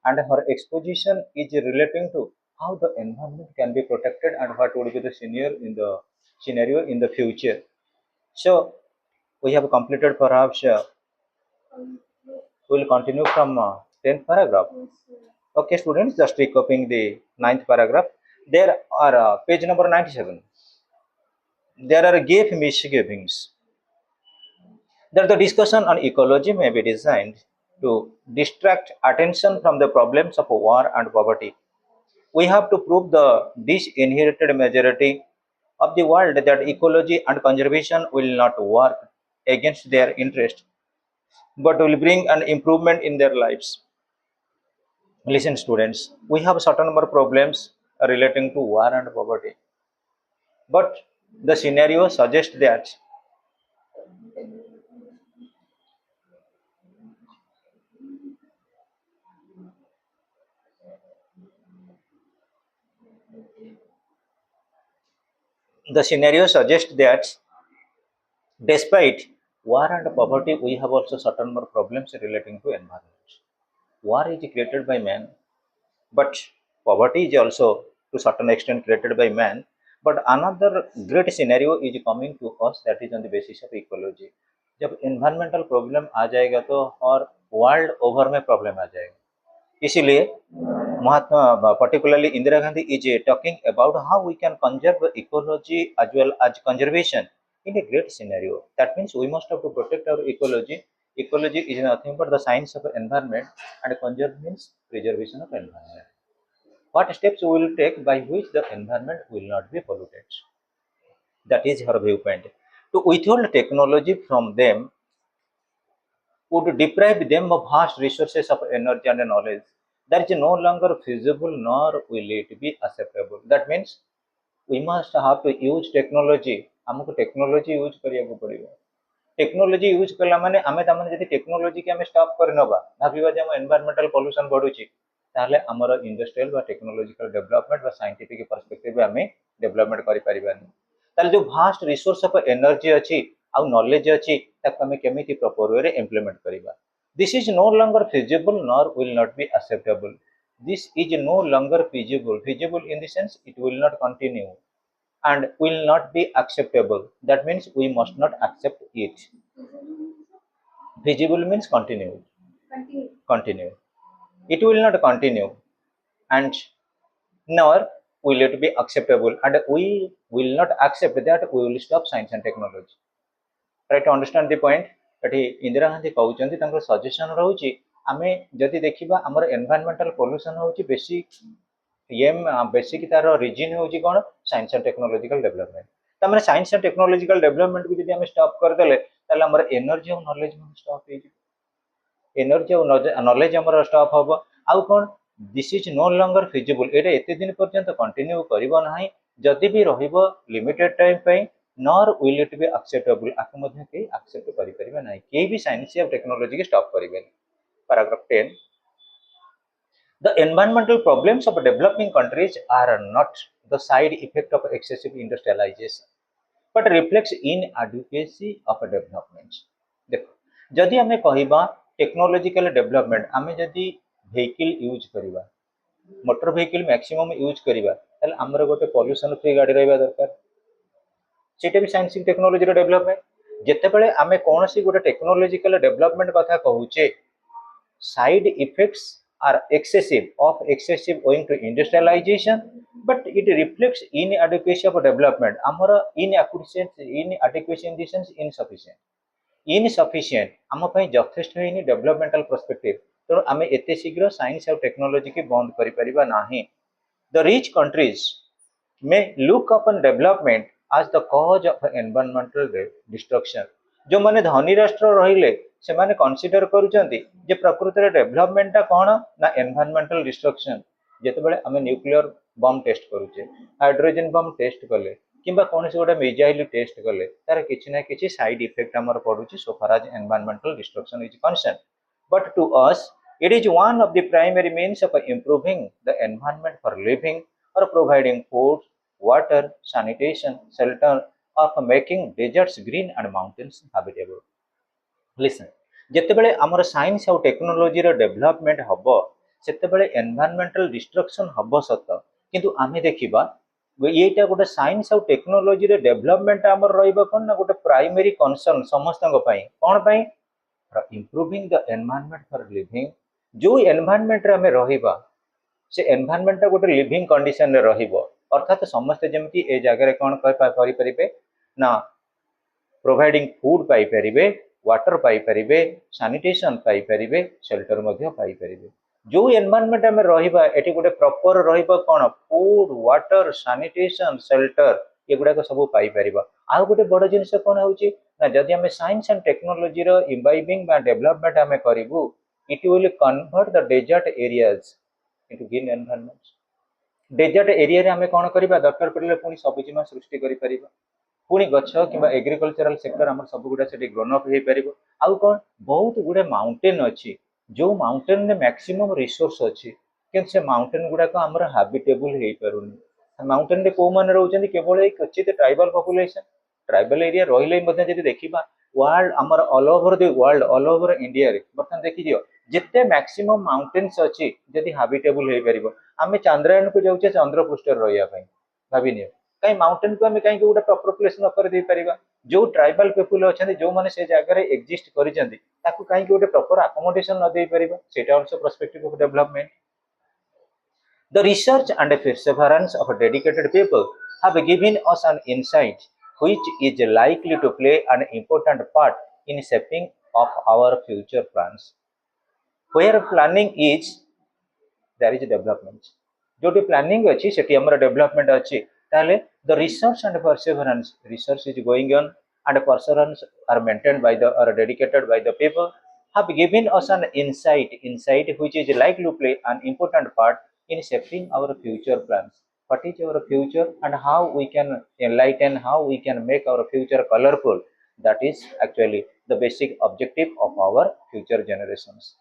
and her exposition is relating to how the environment can be protected and what would be the scenario in the future. So we have completed perhaps we will continue from 10th paragraph. Okay, students, just recapping the ninth paragraph. There are page number 97. There are gave misgivings that the discussion on ecology may be designed to distract attention from the problems of war and poverty. We have to prove the disinherited majority of the world that ecology and conservation will not work against their interest, but will bring an improvement in their lives. Listen, students, we have certain number of problems relating to war and poverty, but the scenario suggests that the scenario suggests that despite war and poverty, we have also certain more problems relating to environment. War is created by man, but poverty is also to certain extent created by man. But another great scenario is coming to us, that is on the basis of ecology. जब environmental problem आ जाएगा तो और world over में problem आ जाएगा. इसीलिए महात्मा particularly Indira Gandhi is talking about how we can conserve ecology as well as conservation in a great scenario. That means we must have to protect our ecology. Ecology is nothing but the science of environment, and conserve means preservation of environment. What steps we will take by which the environment will not be polluted? That is her viewpoint. To withhold technology from them would deprive them of vast resources of energy and knowledge. That is no longer feasible nor will it be acceptable. That means we must have to use technology. हमको technology use करिया पड़िबो. Technology use कला माने आमे तामाने जदि technology के आमे stop कर नबा भाबिबा जे हम एनवायरमेंटल पोल्यूशन बढ़ुची ताहले हमर इंडस्ट्रियल बा टेक्नोलॉजिकल डेवलपमेंट बा साइंटिफिक पर्सपेक्टिव बे आमे डेवलपमेंट करि परिबानी. ताले जो भास्ट रिसोर्स ऑफ एनर्जी अछि आ नॉलेज अछि ताको आमे केमिति प्रॉपर वे रे इंप्लीमेंट करिबा. This is no longer feasible nor will not be acceptable. This is no longer feasible. Feasible in the sense it will not continue and will not be acceptable. That means we must not accept it. Feasible means continue. Continue. It will not continue and nor will it be acceptable, and we will not accept that. We will stop science and technology. Try to understand the point. ଏଠି ଇନ୍ଦିରା ଗାନ୍ଧୀ କହୁଛନ୍ତି ତାଙ୍କର suggestion ରହୁଛି ଆମେ ଯଦି ଦେଖିବା ଆମର ଏନଭାୟରମେଣ୍ଟାଲ pollution ହଉଛି basic ତାର ରିଜିନ ହଉଛି କ'ଣ ସାଇନ୍ସ ଆଣ୍ଡ ଟେକ୍ନୋଲୋଜିକାଲ ଡେଭଲପମେଣ୍ଟ. ତାମାନେ ସାଇନ୍ସ ଆଣ୍ଡ ଟେକ୍ନୋଲୋଜିକାଲ ଡେଭଲପମେଣ୍ଟକୁ ଯଦି ଆମେ ଷ୍ଟପ୍ କରିଦେଲେ ତାହେଲେ ଆମର ଏନର୍ଜି ଆଉ ନଲେଜ ଷ୍ଟପ୍ ହେଇଯିବ. ଏନର୍ଜି ଆଉ ନଲେଜ ଆମର ଷ୍ଟପ୍ ହବ. ଆଉ କ'ଣ ଦିସ୍ ଇଜ ନୋ ଲଙ୍ଗର ଫିଜିବୁଲ. ଏଇଟା ଏତେ ଦିନ ପର୍ଯ୍ୟନ୍ତ କଣ୍ଟିନ୍ୟୁ କରିବ ନାହିଁ. ଯଦି ବି ରହିବ ଲିମିଟେଡ ଟାଇମ ପାଇଁ nor will it be acceptable. ଆକୁ ମଧ୍ୟ କେହି ଆକ୍ସେପ୍ଟ କରିପାରିବେ ନାହିଁ. କେହି ବି ସାଇନ୍ସ ଆଉ ଟେକ୍ନୋଲୋଜିକି ଷ୍ଟପ୍ କରିବେନି. Paragraph 10. The environmental problems of developing countries are not the side effect of excessive industrialization, but reflects inadequacy of development. देखो जदि आमे कहिबा टेक्नोलॉजिकल डेवलपमेंट आमे जदि व्हीकल यूज करिबा मोटर व्हीकल मैक्सिमम यूज करिबा ताले हमर गोटे पोल्यूशन फ्री गाड़ी रहबा दरकार. सेटा भी साइंस टेक्नोलोजी डेवलपमेंट. जितेबले आमे कोनोसी गोटे टेक्नोलॉजिकल डेवलपमेंट कथा कहूचे side effects are excessive owing to industrialization, but it reflects inadequacy of development. Amara inadequacy in the sense insufficient आम जथेष्ट होनी डेवलपमेंटल पर्सपेक्टिव. तेणु आम एत शीघ्र साइंस और टेक्नोलोजी की बंद करिपरिबा नाही. The rich countries may look upon development as the cause of environmental destruction. जो माने धनी राष्ट्र रहिले से माने कंसीडर करूचंती जे प्रकृति रे डेवलपमेंट ता कोन ना एनवायरमेंटल डिस्ट्रक्शन. जेतेबेले आमे न्यूक्लियर बम टेस्ट करूचे हाइड्रोजन बम टेस्ट कले किंबा कोनसे गोटे मिसाइल टेस्ट कले तार किछि ना किछि साइड इफेक्ट हमर पडुची so far as environmental destruction is concern. But to us it is one of the primary means of improving the environment for living or providing food, water, sanitation, shelter, of making deserts green and mountains habitable. Listen, ଯେତେବେଳେ ଆମର science ଆଉ ଟେକ୍ନୋଲୋଜିର development ହବ ସେତେବେଳେ ଏନଭାयରमेଣ୍ଟାଲ ଡିଷ୍ଟ୍ରକ୍ସନ ହବ ସତ, କିନ୍ତୁ ଆମେ ଦେଖିବା ଏଇଟା ଗୋଟେ ସାଇନ୍ସ ଆଉ ଟେକ୍ନୋଲୋଜିରେ ଡେଭଲପମେଣ୍ଟ ଆମର ରହିବ କ'ଣ ନା ଗୋଟେ ପ୍ରାଇମେରୀ କନସର୍ନ ସମସ୍ତଙ୍କ ପାଇଁ। କ'ଣ ପାଇଁ? ଇମ୍ପ୍ରୁଭିଂ ଦ ଏନଭାୟରମେଣ୍ଟ ଫର ଲିଭିଂ। ଯୋଉ ଏନଭାୟରମେଣ୍ଟରେ ଆମେ ରହିବା ସେ ଏନଭାୟରମେଣ୍ଟଟା ଗୋଟେ ଲିଭିଂ କଣ୍ଡିସନରେ ରହିବ, ଅର୍ଥାତ୍ ସମସ୍ତେ ଯେମିତି ଏ ଜାଗାରେ କ'ଣ କରିପାରିବେ ନା ପ୍ରୋଭାଇଡିଂ ଫୁଡ୍ ପାଇପାରିବେ, ୱାଟର ପାଇପାରିବେ, ସାନିଟେସନ ପାଇପାରିବେ, ସେଲ୍ଟର ମଧ୍ୟ ପାଇପାରିବେ। ଯୋଉ ଏନଭାୟରମେଣ୍ଟ ଆମେ ରହିବା ଏଠି ଗୋଟେ ପ୍ରପର ରହିବ କ'ଣ ଫୁଡ୍, ୱାଟର, ସାନିଟେସନ, ସେଲ୍ଟର ଏଗୁଡାକ ସବୁ ପାଇପାରିବା। ଆଉ ଗୋଟେ ବଡ ଜିନିଷ କ'ଣ ହେଉଛି ନା ଯଦି ଆମେ ସାଇନ୍ସ ଆଣ୍ଡ ଟେକ୍ନୋଲୋଜିର ଇମ୍ବାଇବିଂ ବା ଡେଭଲପମେଣ୍ଟ ଆମେ କରିବୁ, it will convert the desert areas into green environment. Desert ଏରିଆରେ ଆମେ କ'ଣ କରିବା ଦରକାର ପଡ଼ିଲେ ପୁଣି ସବୁଜିମା ସୃଷ୍ଟି କରିପାରିବା, ପୁଣି ଗଛ କିମ୍ବା ଏଗ୍ରିକଲଚରାଲ ସେକ୍ଟର ଆମର ସବୁଗୁଡ଼ା ସେଠି ଗ୍ରୋନ୍ ଅପ୍ ହେଇପାରିବ। ଆଉ କ'ଣ ବହୁତ ଗୁଡ଼େ ମାଉଣ୍ଟେନ୍ ଅଛି, ଯୋଉ ମାଉଣ୍ଟେନରେ ମ୍ୟାକ୍ସିମମ୍ ରିସୋର୍ସ ଅଛି, କିନ୍ତୁ ସେ ମାଉଣ୍ଟେନ୍ ଗୁଡ଼ାକ ଆମର ହାବିଟେବୁଲ ହେଇପାରୁନି। ମାଉଣ୍ଟେନରେ କୋଉମାନେ ରହୁଛନ୍ତି? କେବଳ ଏଇ କ୍ୱଚିତ ଟ୍ରାଇବାଲ ପପୁଲେସନ। ଟ୍ରାଇବାଲ ଏରିଆ ରହିଲେ ମଧ୍ୟ ଯଦି ଦେଖିବା ୱାର୍ଲଡ ଆମର all over the world, all over ଇଣ୍ଡିଆରେ ବର୍ତ୍ତମାନ ଦେଖିଦିଅ ଯେତେ ମ୍ୟାକ୍ସିମମ୍ ମାଉଣ୍ଟେନ୍ସ ଅଛି ଯଦି ହାବିଟେବୁଲ ହେଇପାରିବ। ଆମେ ଚାନ୍ଦ୍ରାୟନକୁ ଯାଉଛେ ଚନ୍ଦ୍ର ପୃଷ୍ଠରେ ରହିବା ପାଇଁ, ଭାବିନିଅ କାଇଁ ମାଉଣ୍ଟେନକୁ ଆମେ କାହିଁକି ଗୋଟେ ପ୍ରପର ପ୍ଲେସ୍ ନ କରିଦେଇପାରିବା? ଯୋଉ ଟ୍ରାଇବାଲ ପିପୁଲ ଅଛନ୍ତି ଯୋଉମାନେ ସେ ଜାଗାରେ ଏକ୍ଜିଷ୍ଟ କରିଛନ୍ତି ତାକୁ କାହିଁକି ଗୋଟେ ପ୍ରପର ଆକୋମୋଡେସନ ନ ଦେଇପାରିବା? ସେଇଟା also perspective of development. The research and perseverance of dedicated people have given us an insight which is likely to play an important part in shaping of our future plans. Where planning is, there is development. जोटी planning अच्छी सेठी हमर development अच्छी, ताले the research and perseverance, research is going on and perseverance are maintained by the or dedicated by the people have given us an insight which is likely to play an important part in shaping our future plans. What is our future and how we can enlighten, how we can make our future colorful? That is actually the basic objective of our future generations.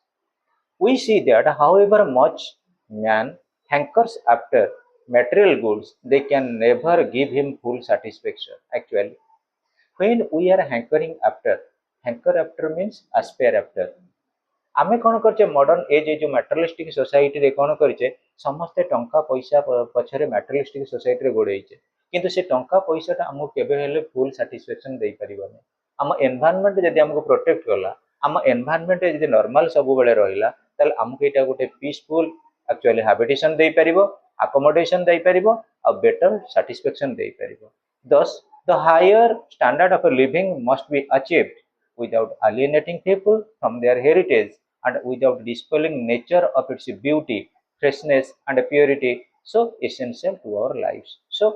We see that however much man hankers after material goods, they can never give him full satisfaction. Actually, when we are hanker after means aspire after. आमे कौन करचे modern age जो materialistic society रे कौन करचे समस्ते टंका पैसा पछरे मटेरियलिस्टिक सोसाइटी रे गोड़ेइचे, किंतु से टंका पैसाटा हमको केबे हेले फुल सैटिस्फैक्शन दे परिबनी। आम एनवायरनमेंट जदि हमको प्रोटेक्ट कला, आम एनवायरनमेंट जदि नॉर्मल सब बेले रहिला, ताले हमको एटा गोटे पीसफुल एक्चुअली हैबिटेशन दे परिबो, अकोमोडेशन दे परिबो आ बेटर सैटिस्फैक्शन दे परिबो। Thus, the higher standard of living must be achieved without alienating people from their heritage and without despoiling nature of its beauty, freshness, and purity, so essential to our lives. So,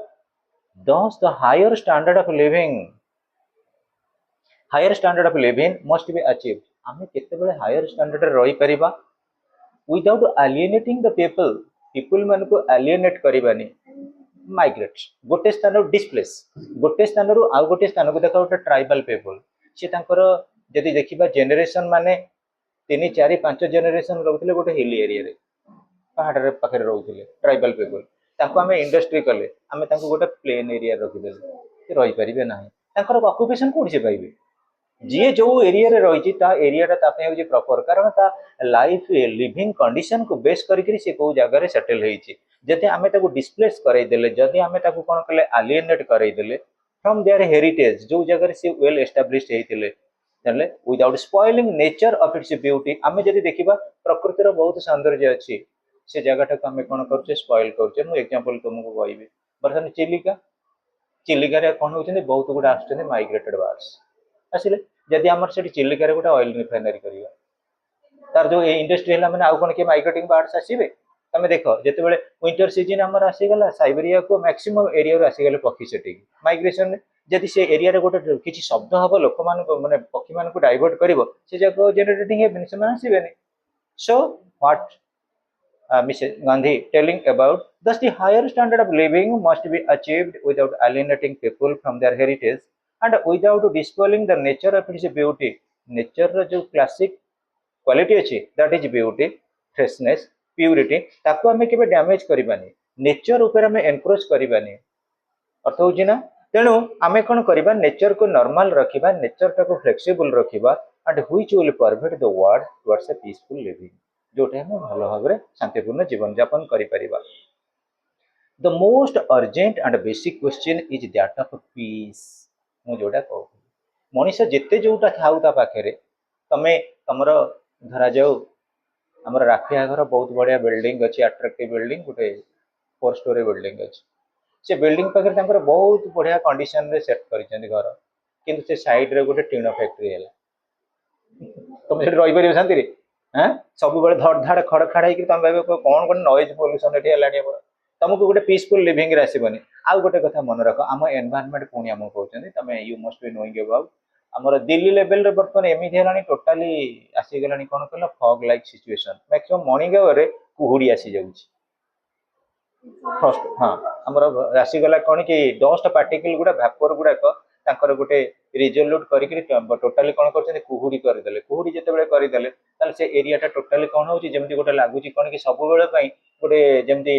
thus the higher standard of living must be achieved. आमे केतेबेले higher standard रही परिबा without एलिएनेटिंग the people मान को एलिएनेट करबानी, migrate गोटे स्थान displace, गोटे स्थान रु आउ गोटे स्थान को देखा गोटे ट्राइबल पीपल से तांकर जदि देखिबा जेनरेशन माने 3-4-5 जेनरेशन रहउथिले गोटे हिल एरिया रे पहाड़ पाखे रहउथिले ट्राइबल पीपल, तांको आमे इंडस्ट्री कले आमे तांको गोटे प्लेन एरिया रखिदेले से रही परिबे नाही, तांकर ऑक्युपेशन कोन से पाइबे? जी जो एरिया रे रही एरियाटा तापे होची प्रॉपर, कारण ता लाइफ लिविंग कंडीशन को बेस करिकरी से को जगह सेटल होईची। जदि आमे ताको डिस्प्लेस कराई देले, जदि आमे ताको कोन कले एलिएनेट कराई देले फ्रॉम देयर हेरिटेज जो जगह से वेल एस्टाब्लिश्ड हेतिले, ताले without spoiling nature of its beauty, आमे जदि देखिबा प्रकृतिर बहुत सौंदर्य अछि से जगहटा को आमे कोन करछे स्पॉइल करछे। मु एग्जांपल तुमको कहबी बरसन चिलिका रे कोन होचने बहुत गुडा आछने माइग्रेटेड बार्ड्स आसिले, जदि आमर से चिलिका रे गोटे ऑयल रिफाइनरी करिया तार जो इंडस्ट्री है मैंने आउ कौन किए माइग्रेटिंग बर्ड्स आसवे? तुम देख जिते बड़े विंटर सीजन आमर आसीगला साइबेरिया को मैक्सिमम एरिया आसीगले पक्षी सेठी माइग्रेशन, जदि से एरिया रे गोटे किसी शब्द हम लोक मान माने पक्षी मान को डाइवर्ट कर से जगह जेनेरेटिंग हेबेन से आसबेनि। So what Mrs. Gandhi telling about, thus the higher standard of living must be achieved without alienating people from their heritage and without despoiling the nature of its beauty. Nature रो जो classic quality अच्छी that is beauty, freshness, purity, ताको आमे केबे damage करिबानी, nature ऊपर आमे encroach करिबानी। अर्थ होची ना, तेणु आमे कोन करिबा नेचर को नॉर्मल रखिबा, नेचर टाको फ्लेक्सिबल रखिबा and which will permit the world towards a peaceful living. जोटा हम भल भाव में शांतिपूर्ण जीवन यापन करिपरिबा। The most urgent and basic question is that of peace. मु जोटा कहू मनीष जिते जोटा थाउ ता पाखे तमें तमर धरा जाऊ आमर राखिया घर बहुत बढ़िया बिल्डिंग अच्छी अट्राक्टिव बिल्डिंग गोटे 4 स्टोरी बिल्डिंग अच्छी से बिल्डिंग पाखे बहुत बढ़िया कंडीशन रे सेट कर घर किंतु से साइड रे गोटे टीण फैक्ट्री है तुम से रही शांति हाँ सब धड़ धाड़ खड़ खाड़ होकर तुम भाव कौन गोटे नॉइज पोल्यूशन ये तुमको गोटे पीसफुल लिविंग आसबनी। आउ गोटे कथा मन रख आम एनवायरनमेंट पुणी आमको कहते तुम you must be knowing about आमर दिल्ली लेवल रे बर्तमान एमती है टोटाली आसीगला कौन कह fog like situation maximum morning hour कुहुड़ी आसी जाऊँगी फर्स्ट हाँ आमर आसीगला कौन कि डस्ट पार्टिकल गुड़ा भापर गुड़ाक तांकर गोटे रिजोल्यूट करके टोटाली कौन कर कुहुड़ी करदे कुहुड़ी जिते करदे से एरियाटा टोटाली कौन हो गोटे लगुच कौन कि सब बेले गोटे जमी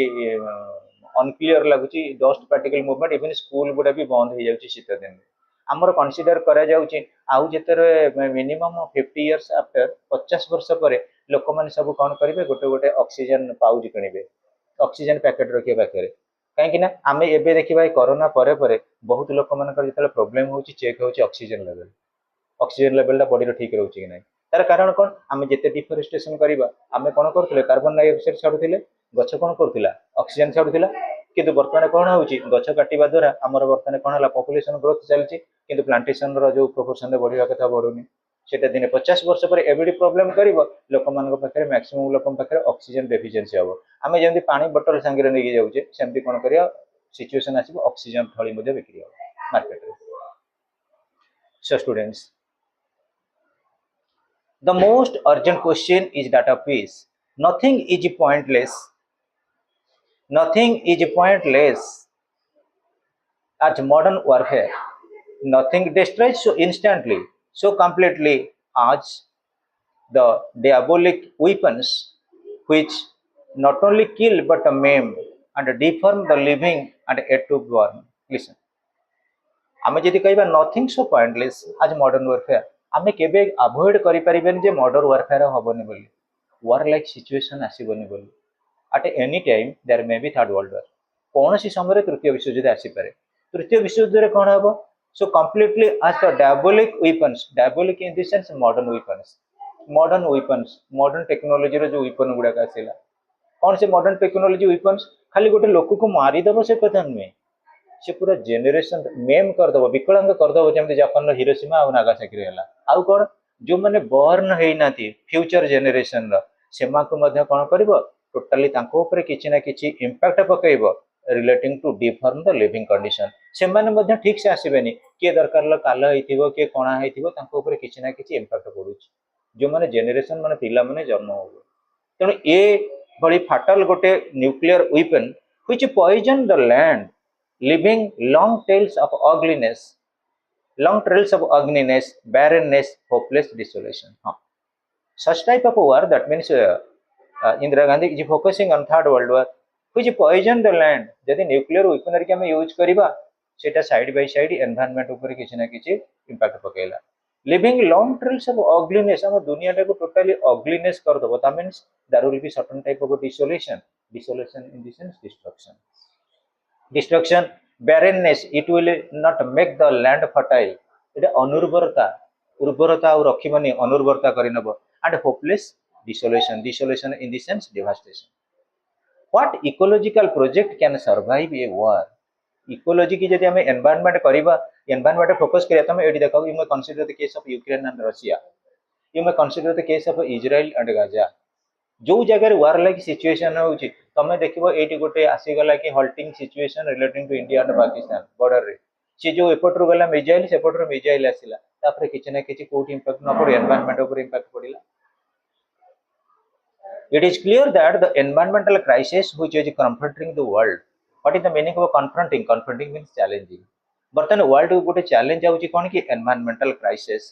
अनक्लीयर लगुच dust particle movement even school गुड़ा भी बंद हो जाऊँगी शीत दिन आमर कनसीडर करा आउ जिते मिनिमम 50 इयर्स आफ्टर 50 वर्ष पर लोक मैंने सब कौन करेंगे गोटे गोटे ऑक्सीजन पाउच किणवे ऑक्सीजन पैकेट रखिए पाखे कहीं आम एवं देखा कोरोना पर बहुत लोक मान जो प्रोब्लेम हो चेक हो ऑक्सीजन लेवल बॉडी ठीक रोचे कि ना तार कारण कौन आम जिते डिफरेस्टेशन करवा आम कौन करें कार्बन डाइऑक्साइड छाड़ूले गछ कौन करूला ऑक्सीजन छाड़ूला किंतु बर्तमान कौन हो गछ काटा द्वारा आमर बर्तमान कौन है पॉपुलेशन ग्रोथ चलती किंतु प्लांटेशन जो प्रोपोर्शन बढ़िया कथा बढ़ुनी सेटा दिन 50 वर्ष पर एवं प्रोब्लेम कर लोक मान पाखे मैक्सिमम लोक पाखे ऑक्सीजन डेफिशिएंसी हम आम जमी पानी बोतल सांगे नहीं जाऊे सेमती कौन कर सिचुएशन आस ऑक्सीजन थली बिक्री हो मार्केट में। So students the most urgent question is that of piece. Nothing is pointless, nothing is pointless as modern warfare. Nothing destroys so instantly, so completely as the diabolic weapons which not only kill but maim and deform the living and yet to born. Listen, आम जदि कह nothing so pointless आज modern warfare आम केबे avoid करि परिबेन जे modern warfare हबनी बोली वार like situation आसीबनी बोली at any time there may be third world war कौन सी समय तृतीय विश्वयुद्ध आसीपे तृतीय विश्वयुद्ध कौन हम सो कम्प्लीटली आज the diabolic weapons diabolic in the sense modern weapons modern technology जो वेपन गुड़ाक आसला कौन से मॉडर्न टेक्नोलोजी वेपन्स खाली गोटे लोक को मारिदेव से कथा नुहे से पूरा जेनेरेशन मेम करदेव विकलांग करदेव जमी जापान हिरोशिमा और नागासाकी है आउ कौन जो मैंने बर्न होना फ्यूचर जेनेरेशन से कौन कर टोटाली किसी ना किसी इम्पैक्ट पकड़ relating to deform the living condition से ठीक से आसबेनि किए दरकार काल हो किए कणा हो किसी ना किसी इम्पैक्ट पड़ू जो मैंने जेनेरेशन मैंने पिला मैंने जन्म हो तेणु ये भली फाटल गोटे nuclear weapon which poison the land living long trails of ugliness, barrenness, hopeless desolation. Such type of war, that means Indira Gandhi is focusing on third world war, which poison the land. यदि nuclear weaponry के use करवा सेटा side by side environment ऊपर किसी ना किसी impact पकेला living long trails of ugliness हम दुनिया को टोटली ऑगलीनेस कर दबो that means there will be certain type of desolation in the sense destruction barrenness it will not make the land fertile it अनुर्वरता उर्वरता और रखिबनी अनुर्वरता करिनब and hopeless desolation in the sense devastation. What ecological project can survive a war? Ecology की जब environment करवा environment focus करिया तमे एडी देखो you may consider the case of Ukraine and Russia you may consider the case of Israel and Gaza जो जगह वार like situation होची तमे देखिबो एटी गोटे आसीगला कि halting situation relating to India and Pakistan border रे से जो एपटरो गला मिसाइल सेपटरो मिसाइल आसिला तापर किछि ना किछि कोट इंपैक्ट न पड़े एनवायरनमेंट ऊपर impact पड़िला. It is clear that the environmental crisis which is confronting the world. What is the meaning of confronting? Confronting means challenging. बर्तन वर्ल्ड को गोटे चैलेंज आउची कोन कि एनवायरमेंटल क्राइसिस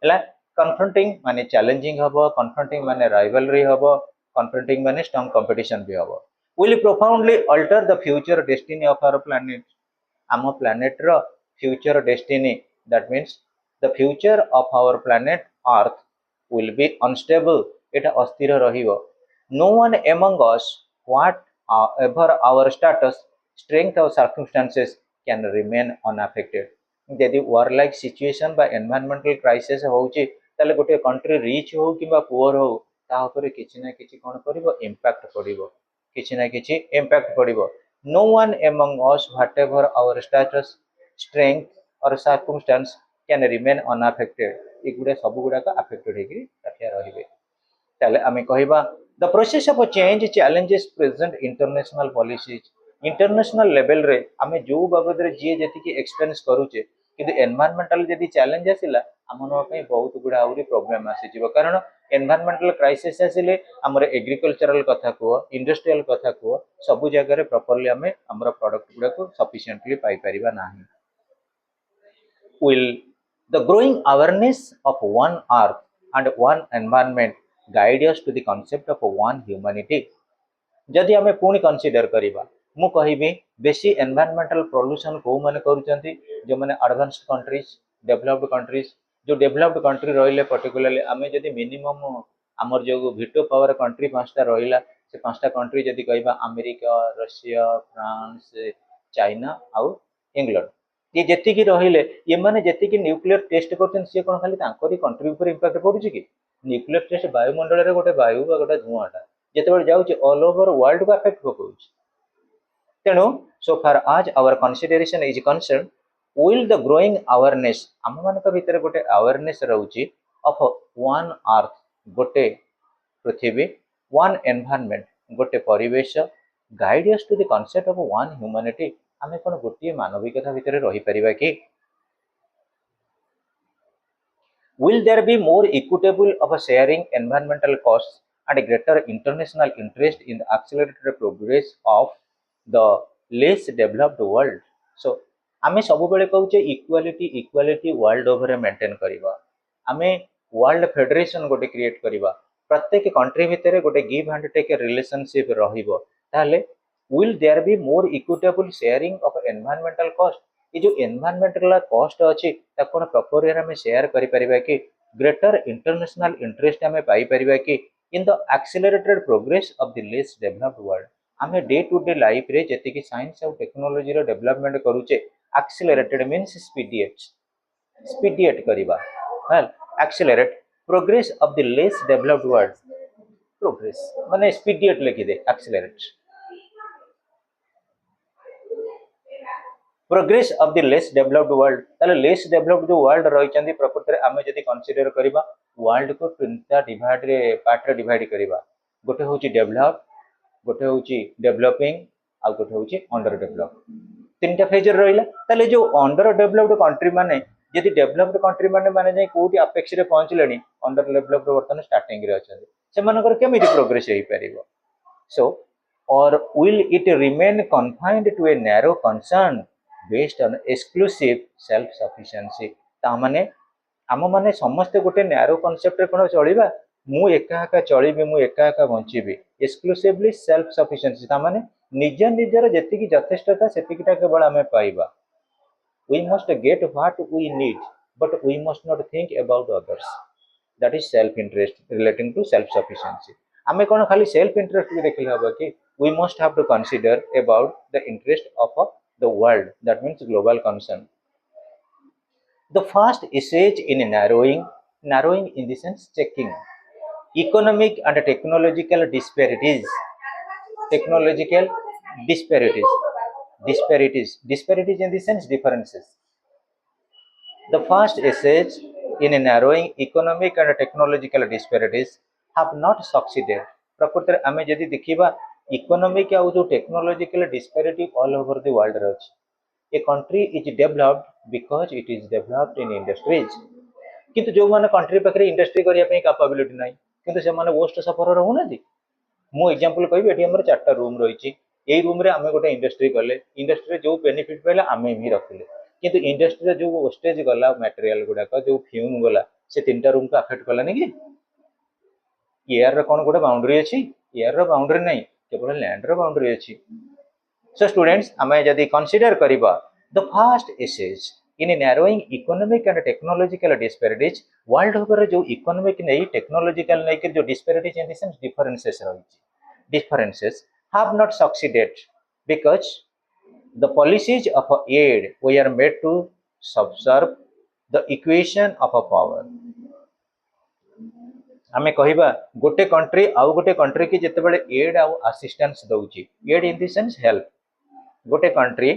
हला कन्फ्रंटिंग माने चैलेंजिंग हबो कन्फ्रंटिंग माने राइवलरी हबो कन्फ्रंटिंग माने स्ट्रांग कंपटीशन भी हबो will profoundly alter the future destiny of our planet आम प्लैनेट रो future destiny that means the future of our planet earth will be unstable एटा अस्थिर रहिबो. No one among us, whatever our status, strength or circumstances, can remain unaffected. यदि war like situation बा environmental crisis होउची ताले गोटे country rich हो किबा poor हो ता ऊपर किछि ना किछि कोन करिवो इम्पैक्ट पड़िबो किछि ना किछि impact पड़िबो. No one among us, whatever our status, strength or circumstance, can remain unaffected. एगुडा सब गुडाक अफेक्टेड हेकि रखिया रहिबे. ताले आमे कहिबा the process of change challenges present international policies. International level रे आमे जो बाबद रे जे जति कि एक्सपेरियंस करूचे किंतु एनवायरमेंटल जदि चैलेंज आसिला आमनो पे बहुत गुडा आउरी प्रॉब्लम आसी जिवो. कारण एनवायरमेंटल क्राइसिस आसिले हमर एग्रीकल्चरल कथा को इंडस्ट्रियल कथा को सब जगह रे प्रॉपर्ली आमे हमर प्रोडक्ट गुडा को सफिशिएंटली पाई परिबा नाही. Will the growing awareness of one earth and one environment guide us to the concept of one humanity? जदि आमे पुणी कंसीडर करिबा मु कहिबी बेसी एनवायरमेंटल पोल्यूशन को माने करूचंती जो माने एडवांस्ड कंट्रीज डेवलप्ड कंट्रीज. जो डेवलप्ड कंट्री रहिले पर्टिकुलरली आमे जदि मिनिमम हमर जो वीटो पावर कंट्री पांचटा रहिला से पांचटा कंट्री जदि कहिबा अमेरिका रशिया फ्रांस चाइना आउ इंग्लैंड ये जेति की रहिले ये माने जेति की न्यूक्लियर टेस्ट करछन से कोन खाली तांकरी कंट्री ऊपर इंपैक्ट पडुची कि न्यूक्लियर टेस्ट वायुमंडल रे गोटे वायु बा गोटे धुआंटा जेतेबेले जाउची ऑल ओवर वर्ल्ड को अफेक्ट पकोउची. तेणु सो फार आज our consideration is concern will the growing awareness आम मानक भितर गोटे अवेयरनेस रहउची ऑफ वन अर्थ गोटे पृथ्वी वन एनवायरनमेंट गोटे परिवेश guide us to the concept of one humanity. आमे कोन गोटे मानविकता भितर रही परिबा कि will there be more equitable of a sharing environmental costs and a greater international interest in the accelerated progress of the less developed world. So आमे सब बेले कहूचे equality equality world over maintain करिबा. आमे वर्ल्ड फेडरेशन गोटे create करिबा. प्रत्येक country भितर गोटे गिव एंड टेक रिलेशनशिप रहिबो. ताले will there be more equitable sharing of environmental cost. ये जो एनवायरमेंटल कॉस्ट अच्छी ताको प्रॉपर वे हमें शेयर करि परिबा कि ग्रेटर इंटरनेशनल इंटरेस्ट हमें पाई परिबा कि in the accelerated progress of the less developed world. हमें डे टू डे लाइफ रे जति कि साइंस और टेक्नोलॉजी रो डेवलपमेंट करूचे एक्सेलरेटेड मींस स्पीडिएट करिबा well accelerate progress of the less developed world. Progress माने स्पीडिएट लिखि दे accelerate progress of the less developed world. ताले लेस डेवलप्ड जो वर्ल्ड रही प्रकृति में आम जब कंसीडर करवा वर्ल्ड को तीनटा डिवाइड रे पार्ट रे डिवाइड करवा. गोटे हूँ डेवलप गोटे हूँ डेवलपिंग आ गोटे हूँ अंडर डेवलप. तीनटा फेज रहा. ताले जो अंडर डेवलप्ड कंट्री माने यदि डेवलप्ड कंट्री माने माने जाई कोठी अपेक्स रे पहुंचलेनी अंडर डेवलप्ड वर्तमान स्टार्टिंग रे अछन से मानकर केमिति प्रोग्रेस होई परिबो. सो और will it remain confined to a narrow concern based on exclusive self sufficiency. ता माने आम माने समस्त गोटे नैरो कॉन्सेप्ट रे कोन चलिबा मु एका एका चलिबी मु एका एका बंचिबी एक्सक्लूसिवली सेल्फ सफिशिएंसी. ता माने निज निजर जेति की यथेष्टता सेतिकिटा केवल आमे पाइबा. we must get what we need but we must not think about others. that is self interest relating to self sufficiency. आमे कोन खाली सेल्फ इंटरेस्ट के देखले हबा कि we must have to consider about the interest of the world, that means global concern. The first essage in narrowing in the sense checking economic and technological disparities in the sense differences. The first essage in narrowing economic and technological disparities have not succeeded. प्रकृति आमे यदि देखिबा economic आ जो technological disparity all over the world रे अछि. A country is developed because it is developed in industries. किंतु जो माने कंट्री पाखरे इंडस्ट्री करिया पे कैपेबिलिटी नाही किंतु से माने वोस्ट सफर रहउनादी. मु एग्जांपल कहबी एठी हमर चारटा रूम रहिछि. एई रूम रे आमे गोटे इंडस्ट्री करले इंडस्ट्री रे जो बेनिफिट पाइला आमे ही रखले किंतु इंडस्ट्री रे जो वेस्टेज गला मटेरियल गुडा का जो फ्यूम गला से तीनटा रूम को अफेक्ट करलानी कि एयर रे कोन गोटे बाउंड्री अछि. एयर रो बाउंड्री नाही केवल लैंड रो बाउंड्री अछि. सो स्टूडेंट्स आमे यदि कंसीडर करिबा the first essays In narrowing economic and technological disparities, world over जो economic नहीं technological नहीं के जो disparities in the sense differences have not succeeded because the policies of aid were made to subserve the equation of a power. आमे कहिबा गोटे country आउ गोटे country की जेतेबेले एड आउ असिस्टेंस दउची aid in the sense help गोटे country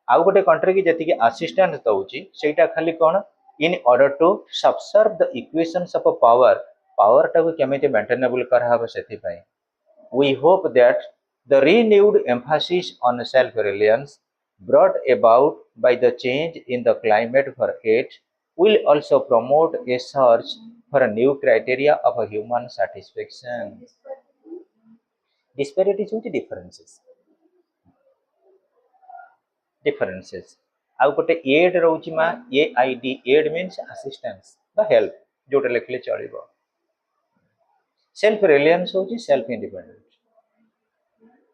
आउ गोटे कंट्री की जेतिकी असिस्टेंस दउची सेटा खाली कोन in order to subserve the equations of power power टाको केमिति मेंटेनेबल कराहबो सेति पई we hope that the renewed emphasis on self reliance brought about by the change in the climate for aid will also promote a search for a new criteria of a human satisfaction. Disparities with differences. आउ गोटे add रोची मा एआईडी aid means assistance बा help जोटा लिखले चलिबो self reliance होची self independent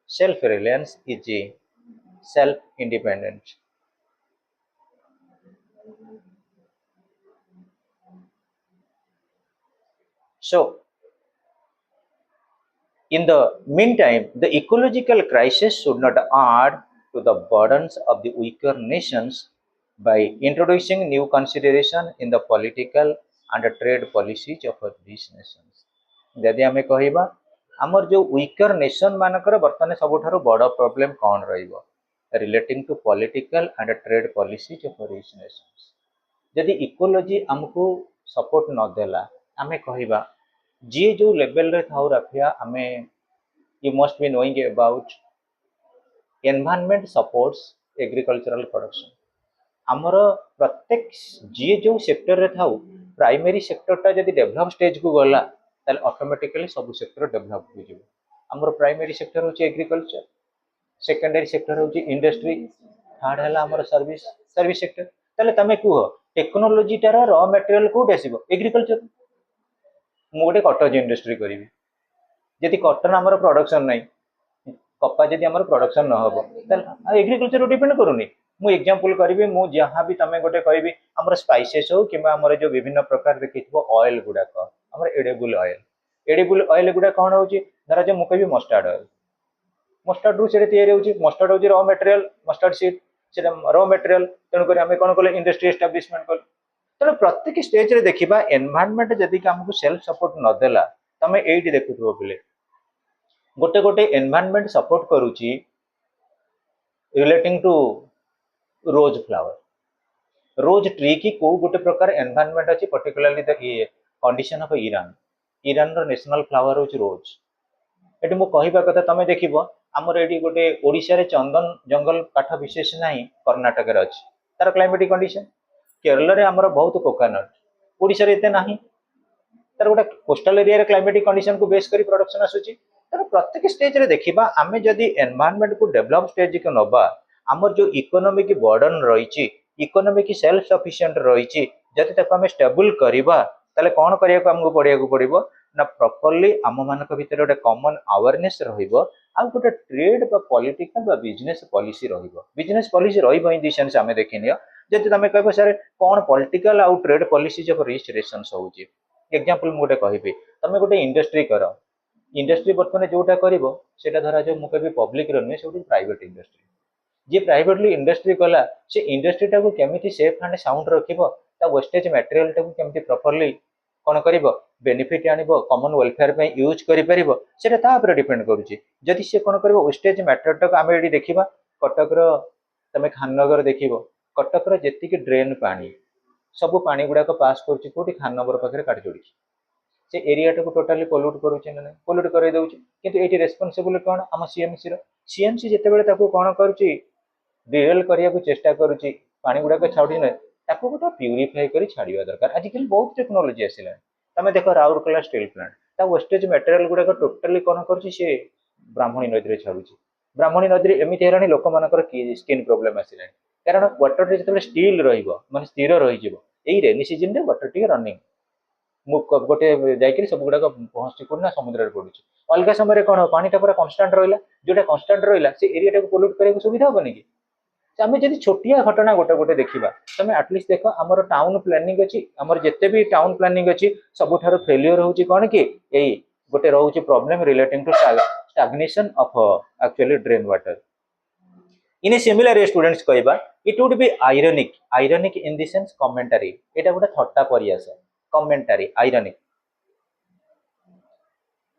self reliance is self independent so in the meantime the ecological crisis should not add to the burdens of the weaker nations by introducing new consideration in the political and trade policies of these nations यदि आमे कहिबा हमर जो weaker nation मानकर वर्तमान सबठारु बड़ problem कौन रहिबो relating to political and trade policies of this nations यदि इकोलॉजी हमको सपोर्ट न देला आमे कहिबा जी जो लेवल रे थाउ रखिया आमे you must be knowing about environment supports agricultural production हमर प्रत्येक जी जो सेक्टर रे थाउ प्राइमरी सेक्टरटा जदि डेवलप स्टेज को गला ताले ऑटोमेटिकली सब सेक्टर डेवलप हो जिवो हमर प्राइमरी सेक्टर होची एग्रीकल्चर सेकेंडरी सेक्टर होची इंडस्ट्री थर्ड हला हमर सर्विस सेक्टर ताले तमे कुहो टेक्नोलॉजी टार रॉ मटेरियल कोड आसीबो एग्रीकल्चर मु गोटे कॉटन इंडस्ट्री करिवि जदि कॉटन हमर प्रोडक्शन नै कपा जदि हमर प्रोडक्शन न होबो ताले एग्रीकल्चर डिपेंड करूनी मु एग्जांपल करिवि मु जहां भी तमे गोटे कहबी हमर स्पाइसेस हो किबा हमर जो विभिन्न प्रकार देखिथबो ऑयल गुडा को हमर एडिबल ऑयल गुडा कोन होची धरा जे मु कहबी मस्टर्ड रू से तैयारी होची मस्टर्ड होची रॉ मटेरियल मस्टर्ड सीड से रॉ मटेरियल तेणु कर आम कौन कले इंडस्ट्री एस्टाब्लिशमेंट कले तेणु प्रत्येक स्टेज रे देखिबा एनवायरनमेंट जदि हमको सेल्फ सपोर्ट न देला तमे एइटी देखुथबो बिले गोटे गोटे एनवायरनमेंट सपोर्ट करूची relating to rose flower rose tree की को गोटे प्रकार एनवायरनमेंट अछि particularly the condition of Iran रो नेशनल फ्लावर होची रोज एटी मु कहिबा कथा तमे देखिबो हमर एटी गोटे ओडिसा रे चंदन जंगल काठ विशेष नाही कर्नाटक रे अछि तार क्लाइमेटिक कंडीशन केरला रे हमर बहुत कोकोनट ओडिसा रे एते नाही तार गोटे कोस्टल एरिया रे क्लाइमेटिक कंडीशन को बेस करी प्रोडक्शन आसुची तार प्रत्येक स्टेज रे देखिबा आमे जदी एनवायरनमेंट को डेवलप स्टेज को नबा हमर जो इकोनॉमिक बर्डन रहिची इकोनॉमिक सेल्फ सफिशिएंट रहिची जति तक आमे स्टेबल करिबा ताले कोन करिया को हमको पड़िया ना प्रॉपर्ली आम मानक भितर गोटे कॉमन अवेयरनेस रहिबो आ गोटे ट्रेड बा पॉलिटिकल बा बिजनेस पॉलिसी रहिबो इन दिस सेंस आमे देखिनियो जति तमे कहबो सर कोन पॉलिटिकल आ ट्रेड पॉलिसीज ऑफ रिस्ट्रिक्शंस होउची एग्जांपल मु गोटे कहिबी तमे गोटे इंडस्ट्री करो इंडस्ट्री बर्तमान जोटा करिवो सेटा धरा जो मु कहबी पब्लिक रो नै सेउटी प्राइवेट इंडस्ट्री जे प्राइवेटली इंडस्ट्री कला से इंडस्ट्री टाको केमिति सेफ एंड साउंड रखिबो ता वेस्टेज मटेरियल टाको केमिति प्रॉपर्ली कोन करिवो बेनिफिट आनिबो कॉमन वेलफेयर पे यूज करि परिबो सेटा ता पर डिपेंड करूची जदि से कोन करिवो वेस्टेज मटेरियल टाको आमे एडी देखिबा कटक रो तमे खाननगर देखिबो कटक रो जेति के ड्रेन पानी सब पानी गुडा को पास करूची कोठी खाननगर पाखरे काट जोडी से एरिया टाको टोटली पोल्यूट करूची नै पोल्यूट करै दउची किंतु एटी रेस्पोंसिबल कोन हम सीएमसी जेते बेले ताको कोन करूची डिरेल करिया को चेष्टा करूची पानी गुडा को छाउडी नै ताको गोटा प्यूरिफाई करी छाड़िया दरकार आजिकल बहुत टेक्नोलॉजी आसिला तमे देखो राउरकेला स्टील प्लांट ता वेस्टेज मटेरियल गुडा को टोटली कोन करूची से ब्राह्मणी नदी रे छाड़ुची ब्राह्मणी नदी रे एमिति हेरानी लोक मानकर स्किन प्रॉब्लम आसिला कारण वाटर रे जेते स्टील रहिबो माने स्थिर रहि जिवो एई रेनी सीजन रे वाटर टी रनिंग मु गोटे जायकरी सब गुडा को पहुंची कोना समुद्र रे पडुची अलगा समय रे कोन पानी टा पूरा कांस्टेंट रहिला जोटा कांस्टेंट रहिला से एरिया टा को पोल्यूट करे को सुविधा होबनी कि आम जब छोटिया घटना गोटे गोटे देखा तुम एटलिस्ट देख आम टाउन प्लानिंग अच्छी आम जिते भी टाउन प्लानिंग अच्छी सबुठ फेल्युअर हूँ कौन कि यही गोटे रोचे problem relating to stagnation of actually drain water in a similar way students कहबा it would be ironic in the sense commentary एटा गोटे थट्टा परियास commentary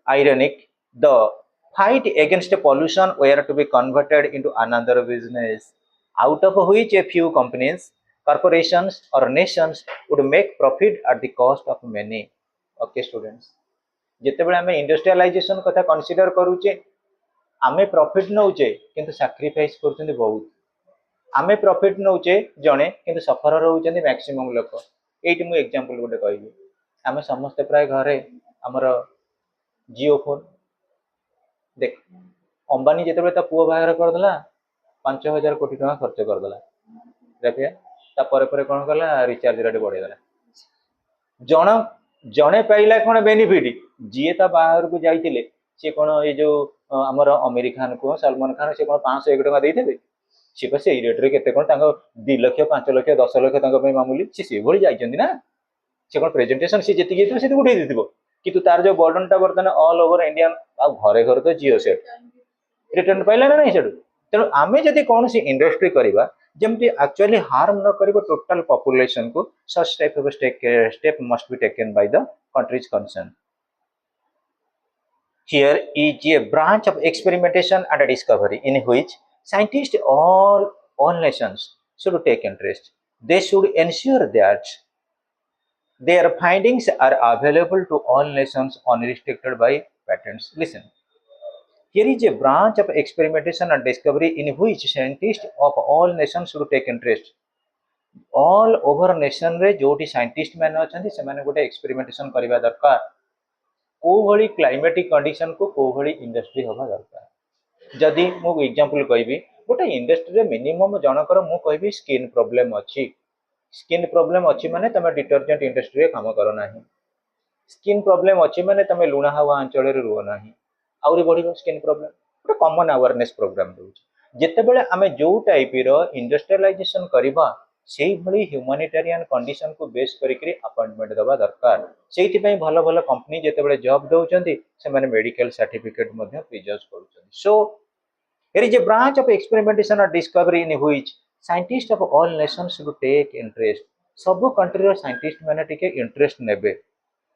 ironic the fight against pollution were to be converted into another business out of which a few companies corporations or nations would make profit at the cost of many okay students ଯେତେବେଳେ ଆମେ ଇଣ୍ଡଷ୍ଟ୍ରିଆଲାଇଜେସନ କଥା consider କରୁଛେ ଆମେ profit ନଉଛେ କିନ୍ତୁ sacrifice କରୁଛନ୍ତି ବହୁତ ଆମେ profit ନଉଛେ ଜଣେ କିନ୍ତୁ ସଫରର ହଉଛନ୍ତି ମ୍ୟାକ୍ସିମମ୍ ଲୋକ ଏଇଠି ମୁଁ ଏକ୍ଜାମ୍ପଲ ଗୋଟେ କହିବି ଆମେ ସମସ୍ତେ ପ୍ରାୟ ଘରେ ଆମର जिओ फोन देख अंबानी जिते ता पुओ बाहर करदेला 5,000 कोटी टका खर्च करदेला देखिए तापर पर कौन कला रिचार्ज रेट बढ़ेगला जन जड़े पाइला कौन बेनिफिट जी ता बाहर को जाइए सी कौन ये जो आमर आमिर खान को सलमान खान सी कौन 501 टका देते सी कह से रेट्रे के 2 लाख 5 लाख 10 लाख मामूली सी भाई जाइए ना सी कौन प्रेजेंटेशन सी जी से उठे देव कि तार जो बर्डन टा बर्तमान ऑल ओवर इंडियन आ घरे घरे तो जिओ सेट रिटर्न पाइला ना नहीं तेणु आम जब कौन सी इंडस्ट्री करवा जमती एक्चुअली हार्म न कर टोटल पॉपुलेशन को such type of step must be taken by the countries concern here is a branch of experimentation and discovery in which scientist all nations should take interest. They should ensure that their findings are available to all nations unrestricted by patents. Listen, here is a branch of experimentation and discovery in which scientists of all nations should take interest. All over nation रे जोटी scientist मैंने अच्छा से मैंने गोटे experimentation करवा दरकार को भली क्लाइमेटिक कंडीशन को को भली इंडस्ट्री हवा दरकार जदि मु एग्जांपल कहबी गोटे इंडस्ट्री रे मिनिमम जनकर मु कहबी स्किन प्रॉब्लम अच्छी स्किन प्रॉब्लम अच्छी माने तुम डिटर्जेंट इंडस्ट्री काम कर ना स्किन प्रॉब्लम अच्छी माने तुम लुणा हवा अंचल रुह ना आहरी बढ़ स्किन प्रॉब्लम गोटे कॉमन अवेयरनेस प्रोग्राम दूसरे जितेबाला आम जो टाइप इंडस्ट्रियलाइजेशन करवा से भली ह्यूमानिटेरियन कंडीशन को बेस करके अपॉइंटमेंट दवा दरकार से भल भल कंपनी जितेबाला जॉब दौरान से मेडिकल सर्टिफिकेट प्रिजर्व कर सो here is a branch of experimentation or discovery in which scientists of all nations should take interest सब कंट्री रो साइंटिस्ट माने टिके इंटरेस्ट नेबे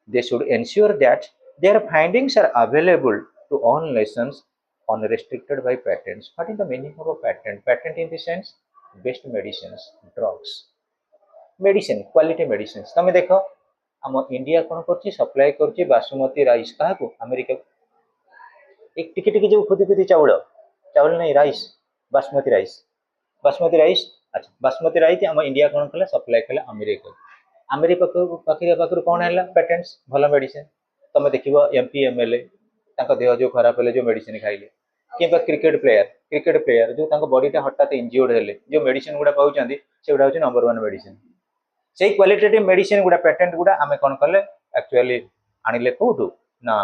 they should ensure that their findings are available to all nations unrestricted by patents. What is the meaning of a patent? Patent in the sense best medicines, drugs, medicine, quality medicines. तमे देखो हम India कोन करछि supply करछि basmati rice काहा को America एक टिके टिके जो खुदी खुदी चावल चावल नहीं राइस बासमती राइस अच्छा बासमती राइस हम इंडिया कौन कला सप्लाई कला अमेरिका अमेरिका पाखर कौन है पेटेंट्स भल मेडिसिन तुम देख एमपी एमएलए देह जो खराब है जो मेडिसिन खाइले कि क्रिकेट प्लेयर जो बॉडीटा हठात इंजुर्ड है जो मेडिसिन गुड़ा पाँच से गुड़ा हूँ नंबर 1 मेडिसिन से क्वालिटेटिव मेडिसिन गुड़ा पेटेंट गुड़ा आम कौन कले एक्चुअली आनिले कौटू ना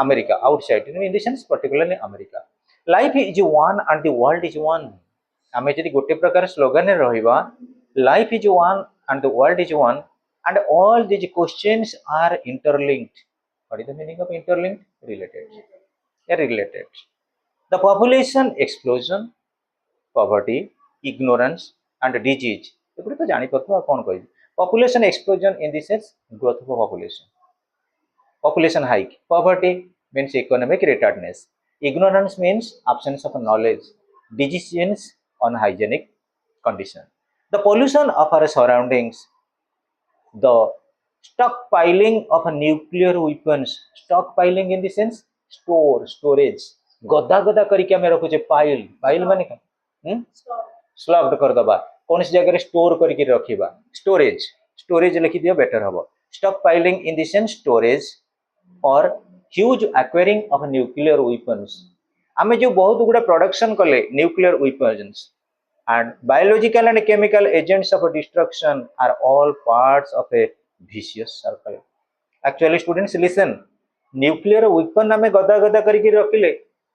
America outside in the sense particularly America life is one and the world is one आम जब गोटे प्रकार स्लोगन रहा life is one and the world is one and all these questions are interlinked what is the meaning of interlinked related the population explosion poverty ignorance and disease ये तो जानी पड़ता कौन कह population explosion in the sense growth of population hike poverty means economic retardedness ignorance means absence of knowledge disease means unhygienic condition the pollution of our surroundings the stockpiling of nuclear weapons stockpiling in the sense storage गदा गदा करके आम रखुचे pile माने स्लॉग्ड कर दबा कौन सी जगह store करके रखिबा स्टोरेज लिखि दियो बेटर हबो stockpiling in the sense storage और huge acquiring of nuclear weapons आमे जो बहुत गुड़ा प्रोडक्शन कले nuclear weapons and biological and chemical agents of destruction are all parts of a vicious circle actually students listen nuclear weapon आमे गदा गदा करके रखिले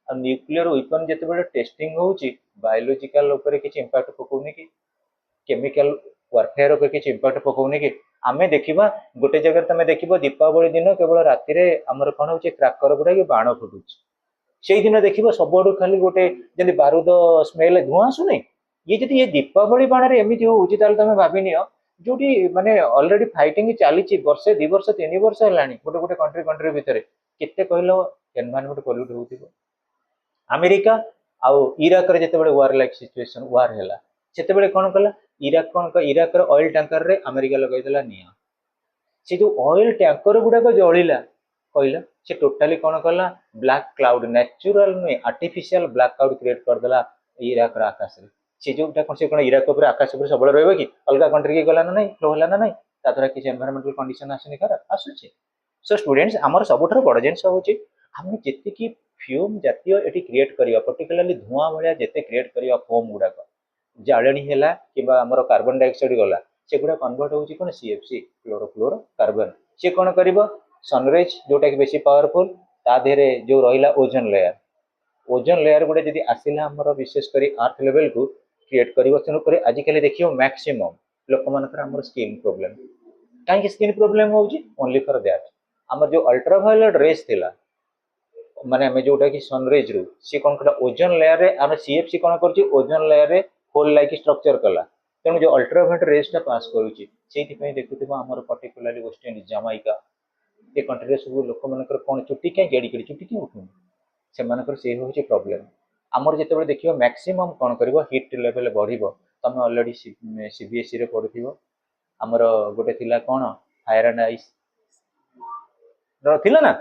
न्यूक्लियर वेपन जिते टेस्टिंग होउची बायोलोजिकल ऊपर किसी इंपैक्ट पकाउनी कि केमिकल वारफेयर ऊपर किसी इंपैक्ट पकाउनी कि आमे देखिबा गोटे जगह तमे देखिबो दीपावली दिन केवल राति रे हमर कोन होचे क्रैकर गुडा कि बाण फुटुच से दिन देखिबो सबडू खाली गोटे जदि बारूद स्मेल धुआं आसुनी ये जदि ये दीपावली बाण रे एमिति होउची ताले तमे भाबी नियो जोटी माने ऑलरेडी फाइटिंग चलीची वर्षे 2 वर्ष 3 वर्ष हेलानी गोटे गोटे कंट्री कंट्री भितरे केते कहलो एनवायरनमेंट पोल्यूट होउथिबो अमेरिका आउ इराक रे जेतेबेले वार लाइक सिचुएशन वार हैला सेतेबेले कोन कला इराक रे ऑयल टैंकर रे अमेरिका लगै देला निया से जो ऑयल टैंकर गुड़ाक जलिला कहला से टोटाली कौन कला ब्लैक क्लाउड नेचुरल नुहे आर्टिफिशियल ब्लैक क्लाउड क्रिएट करदेला इराक आकाश रे से जोटा कौन से इराक ऊपर आकाश ऊपर सब रही कि अलग कंट्री की गला ना नहीं फ्लो होला ना नहीं द्वारा किसी एनवायरमेंटल कंडीशन आसनी खराब आसुचे सो स्टूडेंट्स आमर सबुठ बड़ जिन हूँ आम जी फ्यूम जातीय ये क्रिएट करवा पर्टिकुलाली धुआं भाया जिते क्रिएट करवा फोम गुड़ाक जाणी है कि कार्बन डाइऑक्साइड गला से गुड़ा कन्वर्ट होची कौन सीएफसी क्लोरोफ्लोरो कार्बन सी कौन कर सनराइज जोटा कि बेसी पावरफुल ता देहरे जो रहा ओजोन लेयर गुड़े जब आसला आमर विशेषकर अर्थ लेवल को क्रिएट कर तेणुक आजिकल देखिए मैक्सिमम लोक मान स्किन प्रोब्लेम कहीं स्किन प्रोब्लेम होनली फॉर दैट आमर जो अल्ट्रावायोलेट रेस थिला माने हमें जोटा कि सनराइज रु सी कौन कला ओजोन लेयर रे आम सीएफसी कौन कर ओजोन लेयर रे होल लाइक स्ट्रक्चर कला तेणु जो अल्ट्रावायोलेट रेसटा पास करुच्ची से देखुवा आमर पर्टिकुलाली वेस्ट इंडीज जमाइका ये कंट्री सब लोक मान कौन चुटी क्या गेड़ी गेड़ी चुटी क्या उठुनी से हूँ प्रोब्लेम आमर जो देखिए मैक्सिमम कौन कर हिट लेवल बढ़ तुम अलरेडी सीबीएसई रे पढ़ुथ आमर गोटे थिला कौन फायर एंड आइस थिला ना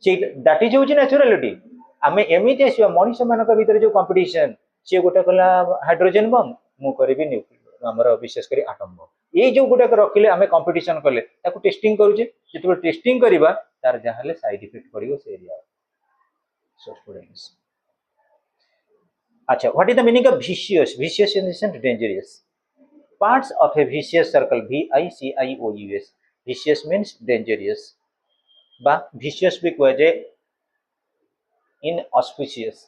दैट इज होची नेचुरालिटी आम एमती आसवा मनीष मान भर जो कंपटीशन सी गोटे कला हाइड्रोजन बम मु करी आमर विशेषकर आटम बम ये जो गुटाक रखिले आम कंपटीशन कले टेस्टिंग करुचे जो टेस्टिंग करवा तार जहाँ साइड इफेक्ट पड़ो से एरिया सो स्टूडेंट्स अच्छा what is the meaning of vicious vicious in the sense dangerous parts of a vicious circle vicious vicious means dangerous বা vicious भी कह जाए inauspicious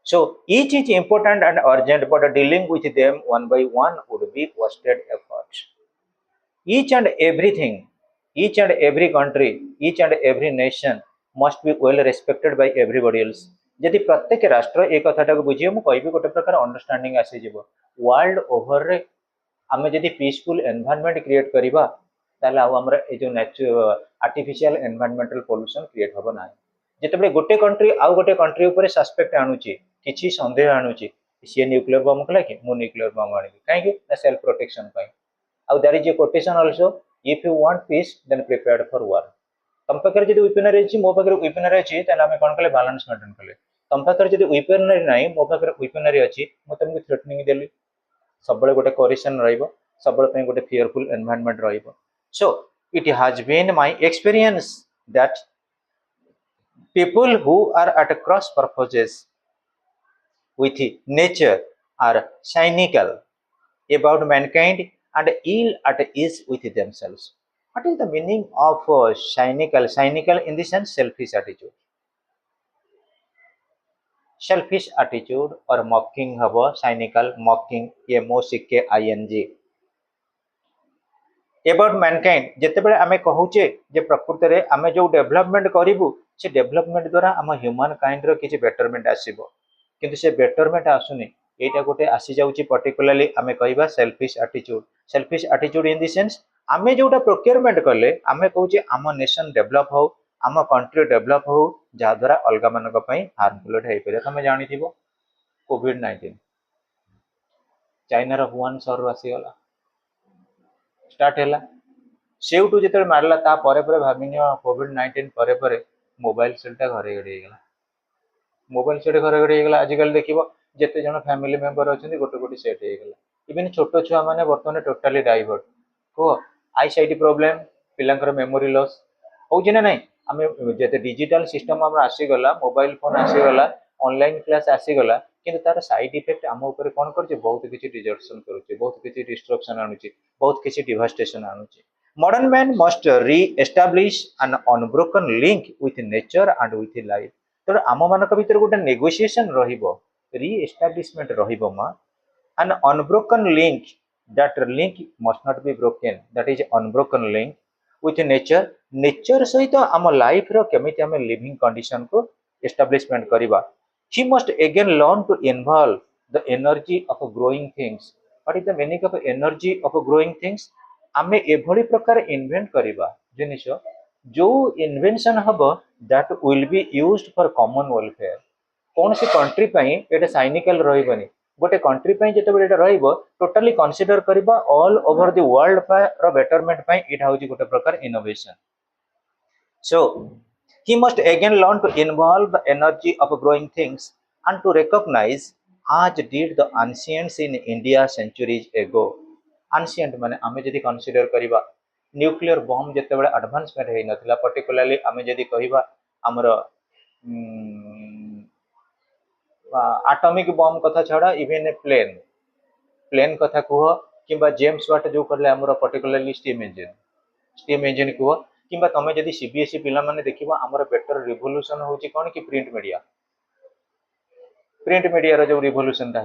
so each is important and urgent but dealing with them one by one would be wasted effort each and everything each and every country each and every nation must be well respected by everybody else यदि प्रत्येक राष्ट्र एक कथाटा को बुझे मुझे कहि गोटे प्रकार अंडरस्टैंडिंग आसीज वर्ल्ड ओवर रे आम जदि पीसफुल एनवायरनमेंट क्रिएट करवा आमर जो आर्टिफिशियल एनवायरनमेंटल पोल्यूशन क्रिएट हम ना जिते गोटे कंट्री आउ गोटे कंट्री उपर सस्पेक्ट आणुची किसी संदेह आणुची सी न्यूक्लियर बम कला कि मु न्यूक्लियर बम आनी कहीं सेल्फ प्रोटेक्शन आउ there is a quotation also if you want peace then prepared for war तुम पाखे जब वेपनरी अच्छी मो पाखे वेपनरी अच्छी आम कौन कले बैलेंस मेंटेन कले तुम पाखे जब वेपनरी ना मो पाखे वेपनरी अच्छी मुझे तुमको थ्रेटनिंग देली सब गोटे कोरिशन सब गोटे fearful environment so it has been my experience that people who are at cross purposes with nature are cynical about mankind and ill at ease with themselves. What is the meaning of cynical? Cynical in the sense selfish attitude. Selfish attitude or mocking habo cynical mocking MOCKING about mankind जितेबाला आम कहूचे जे प्रकृत में आम जो development करूँ से development द्वारा आम human kind किसी बेटरमेंट आसो किंतु से बेटरमेंट आसुनी यहाँ गोटे आसी जाऊँगी पर्टिकुलाली आम कह selfish attitude in the sense आम जोटा प्रोक्योरमेंट कले आम कहूँ आम नेशन डेभलप हो आम कंट्री डेभलप हो जहाद्वारा अलग मान हार्मफुल हो पारे तुम जानी कोविड-19 चाइनार हुआन सहर आसीगला स्टार्ट है सेठू जो मारला भाविन कोविड-19 पर मोबाइल सेलटा घरे घड़ी गला मोबाइल सेट घरे घड़ी गला आजिकल देख जिते जन फैमिली मेंबर अच्छा गोटे गोटे सेट होगा इवन छोट छुआ मैंने बर्तमान टोटाली डाइवर्ट कह आई साइट प्रोब्लेम पिलांकर मेमोरी लॉस होची ना नहीं आम जिते डिजिटल सिस्टम आम आसीगला मोबाइल फोन आसीगला ऑनलाइन क्लास आसीगला किंतु तार साइड इफेक्ट आम उपर कौन कर बहुत किसी डिजर्सन करुचे बहुत किसी डिस्ट्रक्शन आणुची बहुत किसी devastation आणुची Modern man must re-establish an unbroken link with nature and with life. ତେଣୁ ଆମମାନଙ୍କ ଭିତରେ ଗୋଟେ ନେଗୋସିଏସନ ରହିବ, ରି-ଏଷ୍ଟାବ୍ଲିଶମେଣ୍ଟ ରହିବ ମା, an unbroken link, that link must not be broken, that is unbroken link with nature. Nature ସହିତ ଆମ ଲାଇଫର କେମିତି ଆମେ ଲିଭିଂ କଣ୍ଡିସନକୁ ଏଷ୍ଟାବ୍ଲିଶମେଣ୍ଟ କରିବା. He must again learn to involve the energy of growing things. What is the meaning of energy of growing things? ଆମେ ଏଭଳି ପ୍ରକାର invent କରିବା ଜିନିଷ ଯୋଉ ଇନଭେନସନ ହବ that will be used for common welfare. କୌଣସି country ପାଇଁ ଏଇଟା ସାଇନିକାଲ ରହିବନି, ଗୋଟେ କଣ୍ଟ୍ରି ପାଇଁ ଯେତେବେଳେ ଏଇଟା ରହିବ ଟୋଟାଲି କନସିଡର କରିବା ଅଲ୍ ଓଭର ଦି ୱାର୍ଲଡ ର ବେଟରମେଣ୍ଟ ପାଇଁ ଏଇଟା ହଉଛି ଗୋଟେ ପ୍ରକାର innovation. So he must again learn to involve the energy of growing things and to recognize as did the ancients in India centuries ago. Ancient ମାନେ ଆମେ ଯଦି କନସିଡର କରିବା ନ୍ୟୁକ୍ଲିୟର ବମ୍ ଯେତେବେଳେ ଆଡଭାନ୍ସମେଣ୍ଟ ହେଇନଥିଲା, ପର୍ଟିକୁଲାରଲି ଆମେ ଯଦି କହିବା ଆମର ଆଟମିକ ବମ୍ କଥା ଛଡା ଇଭେନ ପ୍ଲେନ୍ କଥା କୁହ କିମ୍ବା ଜେମ୍ସ ୱାଟ ଯୋଉ କହିଲେ ଆମର ପର୍ଟିକୁଲାରଲି ଷ୍ଟିମ୍ ଇଞ୍ଜିନ କୁହ, କିମ୍ବା ତମେ ଯଦି ସିବିଏସ୍ଇ ପିଲାମାନେ ଦେଖିବ ଆମର ବେଟର ରିଭଲ୍ୟୁସନ ହଉଛି କଣ କି ପ୍ରିଣ୍ଟ ମିଡିଆର ଯୋଉ ରିଭଲ୍ୟୁସନଟା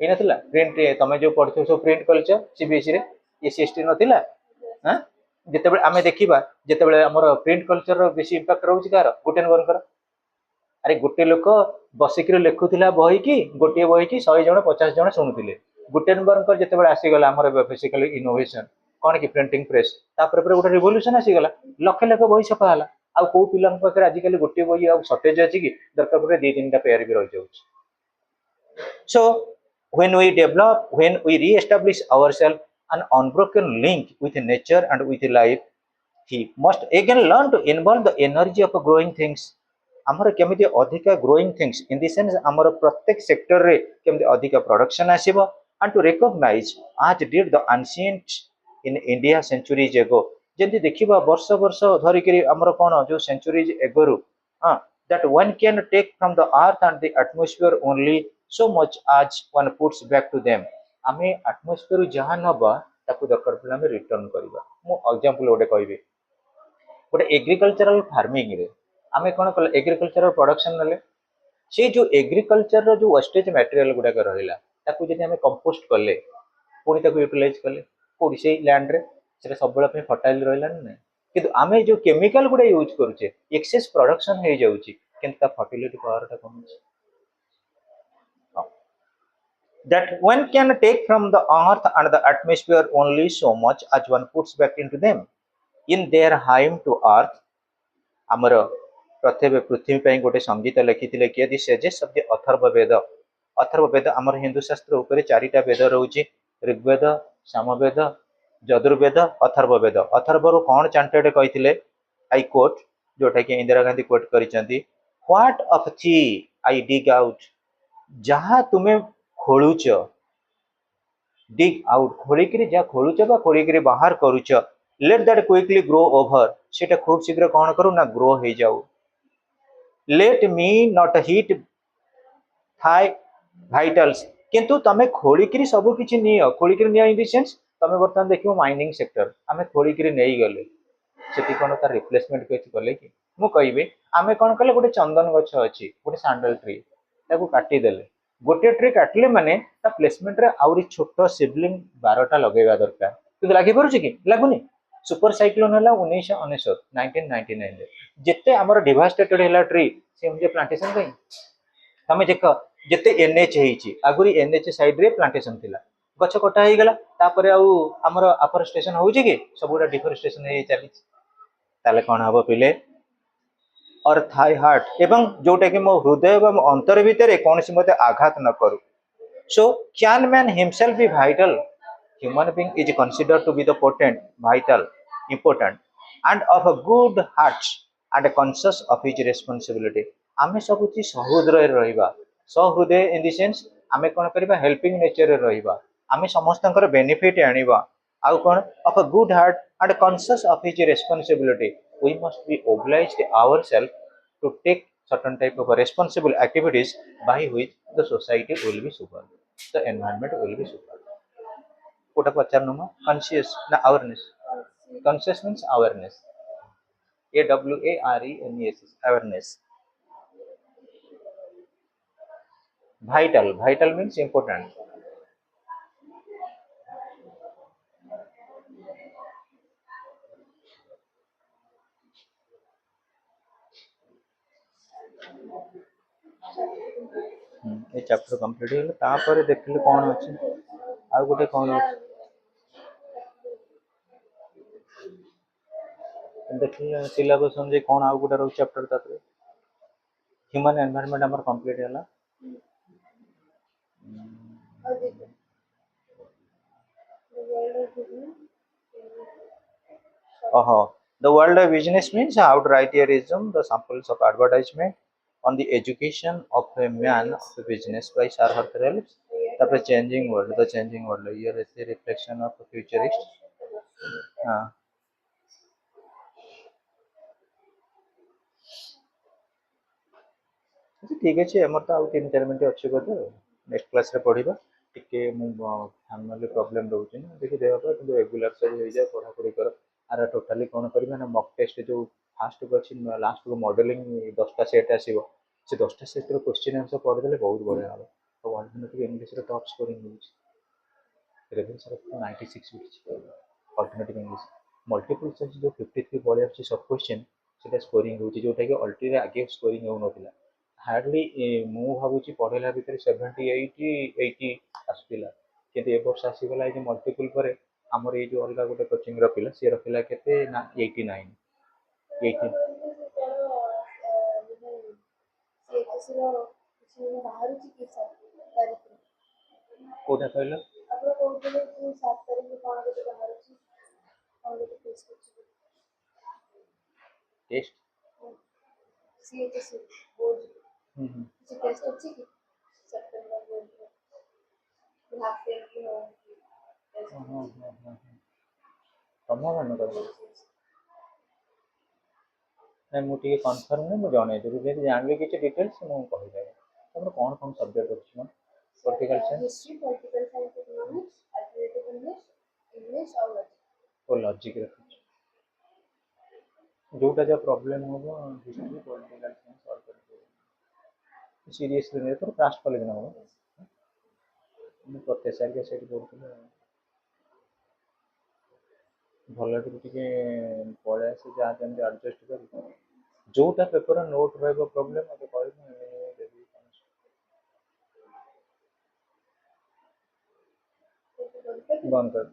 ହେଇନଥିଲା ପ୍ରିଣ୍ଟ, ତମେ ଯୋଉ ପଢିଥିବ ସବୁ ପ୍ରିଣ୍ଟ କଲଚର ସିବିଏସ୍ଇ ରେ, ଏସିଏସଟି ନଥିଲା। ଯେତେବେଳେ ଆମେ ଦେଖିବା ଯେତେବେଳେ ଆମର ପ୍ରିଣ୍ଟ କଲଚରର ବେଶୀ ଇମ୍ପାକ୍ଟ ରହୁଛି କାହାର, ଗୁଟେନବର୍ଗଙ୍କର। ଆରେ ଗୋଟେ ଲୋକ ବସିକିରି ଲେଖୁଥିଲା ବହିକି, ଗୋଟିଏ ବହିକି 100 ଜଣ 50 ଜଣ ଶୁଣୁଥିଲେ। ଗୁଟେନବର୍ଗଙ୍କର ଯେତେବେଳେ ଆସିଗଲା ଆମର ବେସିକାଲି ଇନୋଭେସନ କଣ କି ପ୍ରିଣ୍ଟିଂ ପ୍ରେସ୍, ତାପରେ ପରେ ଗୋଟେ ରିଭଲ୍ୟୁସନ ଆସିଗଲା, ଲକ୍ଷ ଲକ୍ଷ ବହି ଛପା ହେଲା। ଆଉ କୋଉ ପିଲାଙ୍କ ପାଖରେ ଆଜିକାଲି ଗୋଟିଏ ବହି ଆଉ ସର୍ଟେଜ ଅଛି କି, ଦରକାର ପଡ଼ିଲେ 2-3ଟା ପେୟାର ବି ରହିଯାଉଛି। So when we re-establish ourselves an unbroken link with nature and with life, he must again learn to involve the energy of growing things. ଆମର କେମିତି ଅଧିକା growing things in the sense ଆମର ପ୍ରତ୍ୟେକ ସେକ୍ଟରରେ କେମିତି ଅଧିକା ପ୍ରଡକ୍ସନ ଆସିବ, and to recognize as did the ancient in India centuries ago. ଯେମିତି ଦେଖିବା ବର୍ଷ ବର୍ଷ ଧରିକିରି ଆମର କଣ ଯୋଉ ସେଞ୍ଚୁରିଜ ଏଗୋରୁ that one can take from the earth and the atmosphere only so much as one puts back to them. ଆମେ ଆଟମୋସ୍ଫିୟର ଯାହା ନବା ତାକୁ ଦରକାର ପଡ଼ିଲେ ଆମେ ରିଟର୍ନ କରିବା। ମୁଁ ଏକ୍ସାମ୍ପଲ ଗୋଟେ କହିବି, ଗୋଟେ ଏଗ୍ରିକଲଚରାଲ ଫାର୍ମିଂରେ ଆମେ କଣ କଲେ, ଏଗ୍ରିକଲଚର ପ୍ରଡକ୍ସନ ନେଲେ, ସେଇ ଯୋଉ ଏଗ୍ରିକଲଚରର ଯୋଉ ୱେଷ୍ଟେଜ ମ୍ୟାଟେରିଆଲ ଗୁଡାକ ରହିଲା ତାକୁ ଯଦି ଆମେ କମ୍ପୋଷ୍ଟ କଲେ, ପୁଣି ତାକୁ ୟୁଟିଲାଇଜ କଲେ କୋଉଠି ସେଇ ଲ୍ୟାଣ୍ଡରେ, ସେଟା ସବୁବେଳେ ପାଇଁ ଫର୍ଟାଇଲ ରହିଲା ନା ନାହିଁ। କିନ୍ତୁ ଆମେ ଯୋଉ କେମିକାଲ ଗୁଡା ୟୁଜ କରୁଛେ ଏକ୍ସେସ ପ୍ରଡକ୍ସନ ହେଇଯାଉଛି, କିନ୍ତୁ ତା ଫର୍ଟିଲିଟି ପାୱାରଟା କମୁଛି। That one can take from the earth and the atmosphere only so much as one puts back into them. In their hymn to earth, ଆମର ପ୍ରତ୍ୟେକ ପୃଥିବୀ ପାଇଁ ଗୋଟେ ସଙ୍ଗୀତ ଲେଖିଥିଲେ କିଏ, ଦି ସେଜେସ୍ ଅଫ ଦି ଅଥର୍ବ ବେଦ। ଅଥର୍ବ ବେଦ ଆମର ହିନ୍ଦୁ ଶାସ୍ତ୍ର ଉପରେ 4ଟା ବେଦ ରହୁଛି, ଋଗ୍ବେଦ, ସାମବେଦ, ଯଜୁର୍ବେଦ, ଅଥର୍ବ ବେଦ। ଅଥର୍ବରୁ କଣ ଚାଣ୍ଟେଡ କହିଥିଲେ, ଆଇ କୋଟ, ଯୋଉଟା କି ଇନ୍ଦିରା ଗାନ୍ଧୀ କୋଟ କରିଛନ୍ତି, ହ୍ୱାଟ ଅଫ ଥି ଆଇ ଡିଗ୍ ଆଉଟ, ଯାହା ତୁମେ ଖୋଳୁଛ, ଡିଗ୍ ଆଉଟ ଖୋଳିକିରି ଯାହା ଖୋଳୁଛ ବା ଖୋଳିକିରି ବାହାର କରୁଛ, late that quickly grow over, ସେଟା ଖୁବ ଶୀଘ୍ର କଣ କରୁ ନା ଗ୍ରୋ ହେଇଯାଉ। ଲେଟ୍ ମି ନଟ୍ ହିଟ୍ ଥାଇ ଭାଇଟାଲ୍ସ, କିନ୍ତୁ ତମେ ଖୋଳିକିରି ସବୁ କିଛି ନିଅ, ଖୋଳିକିରି ନିଅ ଇନ୍ ଦି ସେନ୍ସ ତମେ ବର୍ତ୍ତମାନ ଦେଖିବ ମାଇନିଂ ସେକ୍ଟର, ଆମେ ଖୋଳିକିରି ନେଇଗଲେ ସେଠି କଣ ତାର ରିପ୍ଲେସମେଣ୍ଟ କିଛି କଲେ କି? ମୁଁ କହିବି ଆମେ କଣ କଲେ, ଗୋଟେ ଚନ୍ଦନ ଗଛ ଅଛି, ଗୋଟେ ସାଣ୍ଡାଲ ଟ୍ରି, ତାକୁ କାଟିଦେଲେ, ଗୋଟେ ଟ୍ରି କାଟିଲେ ମାନେ ତା ପ୍ଲେସମେଣ୍ଟରେ ଆହୁରି ଛୋଟ ସିବଲିଂ 12ଟା ଲଗେଇବା ଦରକାର, କିନ୍ତୁ ଲାଗିପାରୁଛି କି? ଲାଗୁନି। ସୁପର ସାଇକ୍ଲୋନ ହେଲା 1999ରେ, ଯେତେ ଆମର ଡିଭାଷ୍ଟେଟେଡ ହେଲା ଟ୍ରି, ସେ ଅନୁଯାୟୀ ପ୍ଲାଣ୍ଟେସନ ପାଇଁ ତମେ ଦେଖ ଯେତେ ଏନ୍ଏଚ ହେଇଛି, ଆଗରୁ ଏନ୍ଏଚ ସାଇଡରେ ପ୍ଲାଣ୍ଟେସନ ଥିଲା, ଗଛ କଟା ହେଇଗଲା, ତାପରେ ଆଉ ଆମର ଆଫରେଷ୍ଟେସନ ହଉଛି କି? ସବୁଗୁଡା ଡିଫରେଷ୍ଟେସନ ହେଇ ଚାଲିଛି। ତାହେଲେ କଣ ହବ ପିଲେ, ଅର୍ ଥାଇ ହାର୍ଟ, ଏବଂ ଯୋଉଟା କି ମୋ ହୃଦୟ ଏବଂ ଅନ୍ତର ଭିତରେ କୌଣସି ମଧ୍ୟ ଆଘାତ ନ କରୁ। So can man himself be vital? Human being is considered to be the potent, vital, important, and of a good heart and conscious of his responsibility. ଆମେ ସବୁଠି ସହୃଦୟରେ ରହିବା, ସହୃଦୟ ଇନ୍ ଦି ସେନ୍ସ ଆମେ କଣ କରିବା, ହେଲ୍ପିଂ ନେଚରରେ ରହିବା, ଆମେ ସମସ୍ତଙ୍କର ବେନିଫିଟ ଆଣିବା, ଆଉ କଣ, of a good heart and conscious of his responsibility, we must be obliged ourselves to take certain type of responsible activities by which the society will be super, the environment will be super. कोटा पचार नुमा conscious ना awareness conscious means awareness AWARENESS awareness vital means important ये chapter complete हो तापर देखिले कौन अच्छे आ गोटे कौन देखिले सिलेबस अनुसार कौन आ गोटे रह चैप्टर तापर ह्यूमन एनवायरनमेंट हमर कंप्लीट होला the world of business means outright tourism the samples of advertisement on the education of a man of a business by Sir Hartrell the changing world here is a reflection of a futurist हाँ अच्छा ठीक अच्छे आमर तो आउ 3-4 minute अच्छे बोधे next class रे पढ़िबा टिके मु फैमिली प्रॉब्लम रहउछि ना देखि देबा पर किंतु रेगुलर से हो जाय पढ़ा पढ़ी कर आर टोटली कोन करबे ना मॉक टेस्ट जो फास्ट को अछि लास्ट को मॉडलिंग 10टा सेट आसीबो से 10टा सेट रो क्वेश्चन आंसर पढ़ देले बहुत बढ़िया हो तो 1 मिनट इंग्लिश रे टॉप स्कोरिंग होछि रेवेन्यू सर 96 होछि अल्टरनेटिव इंग्लिश मल्टीपल चॉइस जो 53 पढ़े अछि सब क्वेश्चन सेटा स्कोरिंग होछि जोटा कि अल्टी रे आगे स्कोरिंग हो नथिला हार्डली मु भावुची पढ़ेला भितर 70 80 आसुला किंतु ए वर्ष आसीगला जे मल्टीपल पर हमर ए जो अलगा गोटे कोचिंग रखिला से रखिला केते ना 89 80 कोटा कहला टेस्ट तम मन कर नहीं मुझे कन्फर्म नहीं मुझे जन देवी जब जानवी किसी डिटेल्स मुझे कहीदेवी तुम कौन कौन सब्जेक्ट अच्छी मैम पॉलिटिकल साइंस और लॉजिक रखी जोटा जो प्रॉब्लम होगा हिस्ट्री पॉलिटिकल साइंस सॉल्व कर सीरियसली नहीं तो कास्ट कॉलेज ना होगा मैं प्रोफेसर के सेट पढ़ुଥିଲି ଭଲ ଟିକେ ପଳେଇ ଆସି ଯାହା ଯେମିତି ଆଡଜଷ୍ଟ କରି ଯୋଉଟା ପେପର ନୋଟ ରହିବ ପ୍ରୋବ୍ଲେମ ମତେ କହିବୁ ମୁଁ ଦେବି ବନ୍ଦ କର